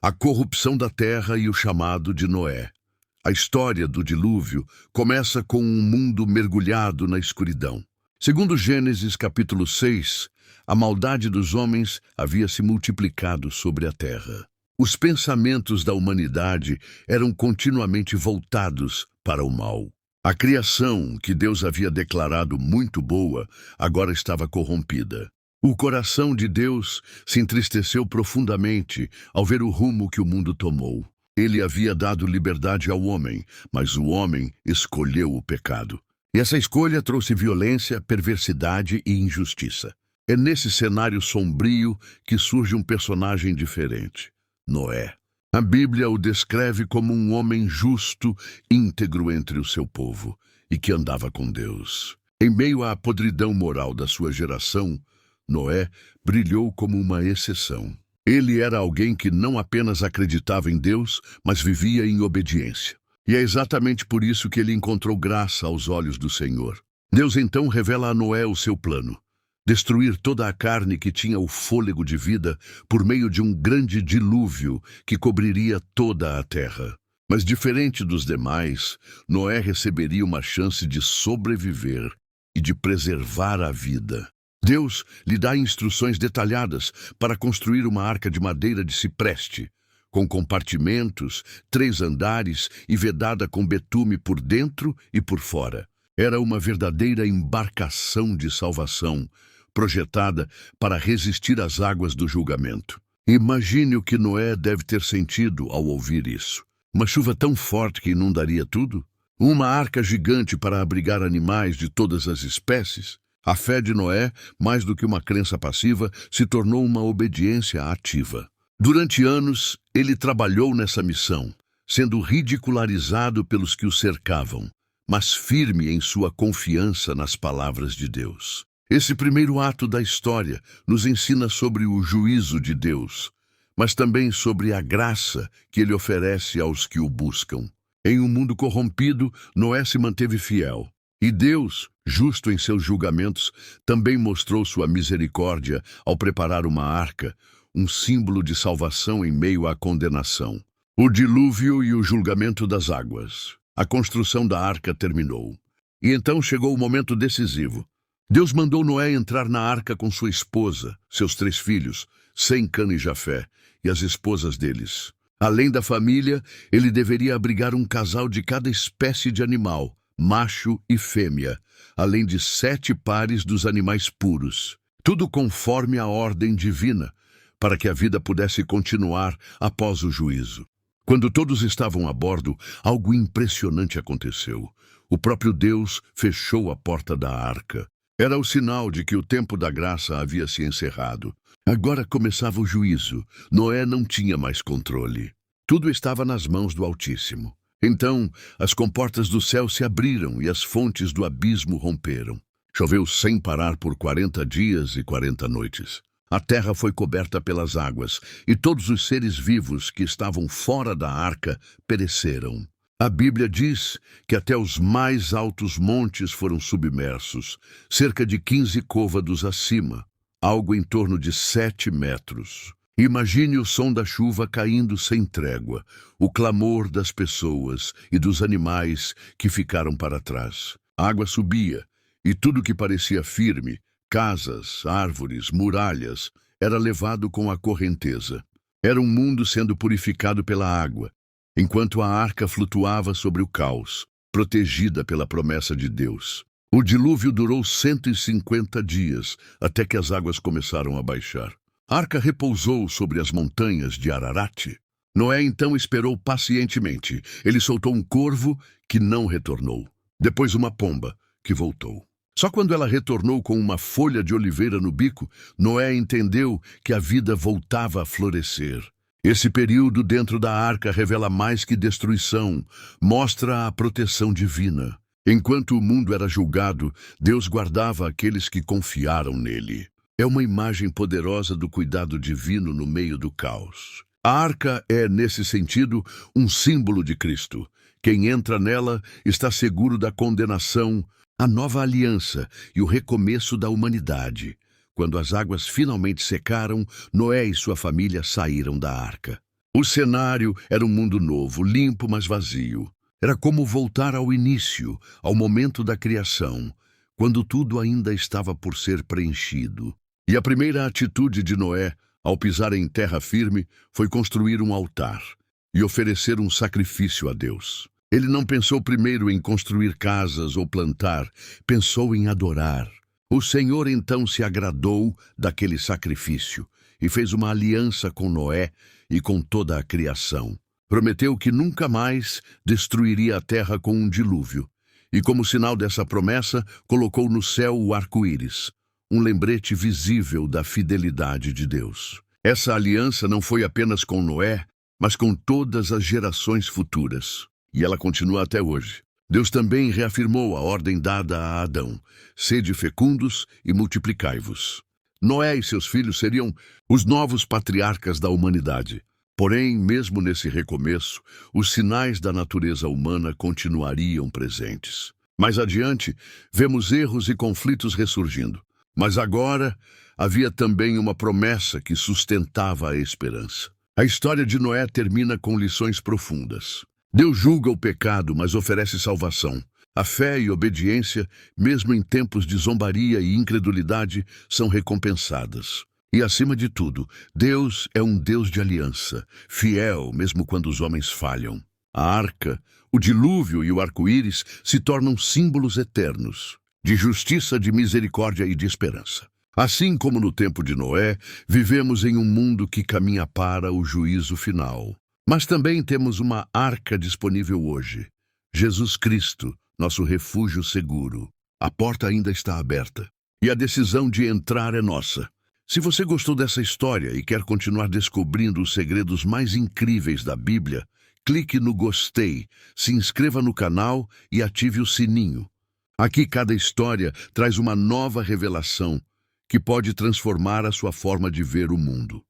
A corrupção da terra e o chamado de Noé. A história do dilúvio começa com um mundo mergulhado na escuridão. Segundo Gênesis capítulo 6, a maldade dos homens havia se multiplicado sobre a terra. Os pensamentos da humanidade eram continuamente voltados para o mal. A criação, que Deus havia declarado muito boa, agora estava corrompida. O coração de Deus se entristeceu profundamente ao ver o rumo que o mundo tomou. Ele havia dado liberdade ao homem, mas o homem escolheu o pecado. E essa escolha trouxe violência, perversidade e injustiça. É nesse cenário sombrio que surge um personagem diferente: Noé. A Bíblia o descreve como um homem justo, íntegro entre o seu povo, e que andava com Deus. Em meio à podridão moral da sua geração, Noé brilhou como uma exceção. Ele era alguém que não apenas acreditava em Deus, mas vivia em obediência. E é exatamente por isso que ele encontrou graça aos olhos do Senhor. Deus então revela a Noé o seu plano: destruir toda a carne que tinha o fôlego de vida por meio de um grande dilúvio que cobriria toda a terra. Mas diferente dos demais, Noé receberia uma chance de sobreviver e de preservar a vida. Deus lhe dá instruções detalhadas para construir uma arca de madeira de cipreste, com compartimentos, 3 andares e vedada com betume por dentro e por fora. Era uma verdadeira embarcação de salvação, projetada para resistir às águas do julgamento. Imagine o que Noé deve ter sentido ao ouvir isso. Uma chuva tão forte que inundaria tudo? Uma arca gigante para abrigar animais de todas as espécies? A fé de Noé, mais do que uma crença passiva, se tornou uma obediência ativa. Durante anos, ele trabalhou nessa missão, sendo ridicularizado pelos que o cercavam, mas firme em sua confiança nas palavras de Deus. Esse primeiro ato da história nos ensina sobre o juízo de Deus, mas também sobre a graça que ele oferece aos que o buscam. Em um mundo corrompido, Noé se manteve fiel. E Deus, justo em seus julgamentos, também mostrou sua misericórdia ao preparar uma arca, um símbolo de salvação em meio à condenação. O dilúvio e o julgamento das águas. A construção da arca terminou. E então chegou o momento decisivo. Deus mandou Noé entrar na arca com sua esposa, seus 3 filhos, Sem, Cã e Jafé, e as esposas deles. Além da família, ele deveria abrigar um casal de cada espécie de animal, macho e fêmea, além de 7 pares dos animais puros. Tudo conforme a ordem divina, para que a vida pudesse continuar após o juízo. Quando todos estavam a bordo, algo impressionante aconteceu. O próprio Deus fechou a porta da arca. Era o sinal de que o tempo da graça havia se encerrado. Agora começava o juízo. Noé não tinha mais controle. Tudo estava nas mãos do Altíssimo. Então, as comportas do céu se abriram e as fontes do abismo romperam. Choveu sem parar por 40 dias e 40 noites. A terra foi coberta pelas águas, e todos os seres vivos que estavam fora da arca pereceram. A Bíblia diz que até os mais altos montes foram submersos, cerca de 15 côvados acima, algo em torno de 7 metros. Imagine o som da chuva caindo sem trégua, o clamor das pessoas e dos animais que ficaram para trás. A água subia, e tudo que parecia firme, casas, árvores, muralhas, era levado com a correnteza. Era um mundo sendo purificado pela água, enquanto a arca flutuava sobre o caos, protegida pela promessa de Deus. O dilúvio durou 150 dias, até que as águas começaram a baixar. A arca repousou sobre as montanhas de Ararat. Noé então esperou pacientemente. Ele soltou um corvo que não retornou. Depois uma pomba que voltou. Só quando ela retornou com uma folha de oliveira no bico, Noé entendeu que a vida voltava a florescer. Esse período dentro da arca revela mais que destruição, mostra a proteção divina. Enquanto o mundo era julgado, Deus guardava aqueles que confiaram nele. É uma imagem poderosa do cuidado divino no meio do caos. A arca é, nesse sentido, um símbolo de Cristo. Quem entra nela está seguro da condenação, a nova aliança e o recomeço da humanidade. Quando as águas finalmente secaram, Noé e sua família saíram da arca. O cenário era um mundo novo, limpo, mas vazio. Era como voltar ao início, ao momento da criação, quando tudo ainda estava por ser preenchido. E a primeira atitude de Noé, ao pisar em terra firme, foi construir um altar e oferecer um sacrifício a Deus. Ele não pensou primeiro em construir casas ou plantar, pensou em adorar. O Senhor então se agradou daquele sacrifício e fez uma aliança com Noé e com toda a criação. Prometeu que nunca mais destruiria a terra com um dilúvio. E como sinal dessa promessa, colocou no céu o arco-íris, um lembrete visível da fidelidade de Deus. Essa aliança não foi apenas com Noé, mas com todas as gerações futuras. E ela continua até hoje. Deus também reafirmou a ordem dada a Adão: sede fecundos e multiplicai-vos. Noé e seus filhos seriam os novos patriarcas da humanidade. Porém, mesmo nesse recomeço, os sinais da natureza humana continuariam presentes. Mais adiante, vemos erros e conflitos ressurgindo. Mas agora, havia também uma promessa que sustentava a esperança. A história de Noé termina com lições profundas. Deus julga o pecado, mas oferece salvação. A fé e obediência, mesmo em tempos de zombaria e incredulidade, são recompensadas. E, acima de tudo, Deus é um Deus de aliança, fiel mesmo quando os homens falham. A arca, o dilúvio e o arco-íris se tornam símbolos eternos, de justiça, de misericórdia e de esperança. Assim como no tempo de Noé, vivemos em um mundo que caminha para o juízo final. Mas também temos uma arca disponível hoje. Jesus Cristo, nosso refúgio seguro. A porta ainda está aberta e a decisão de entrar é nossa. Se você gostou dessa história e quer continuar descobrindo os segredos mais incríveis da Bíblia, clique no gostei, se inscreva no canal e ative o sininho. Aqui cada história traz uma nova revelação que pode transformar a sua forma de ver o mundo.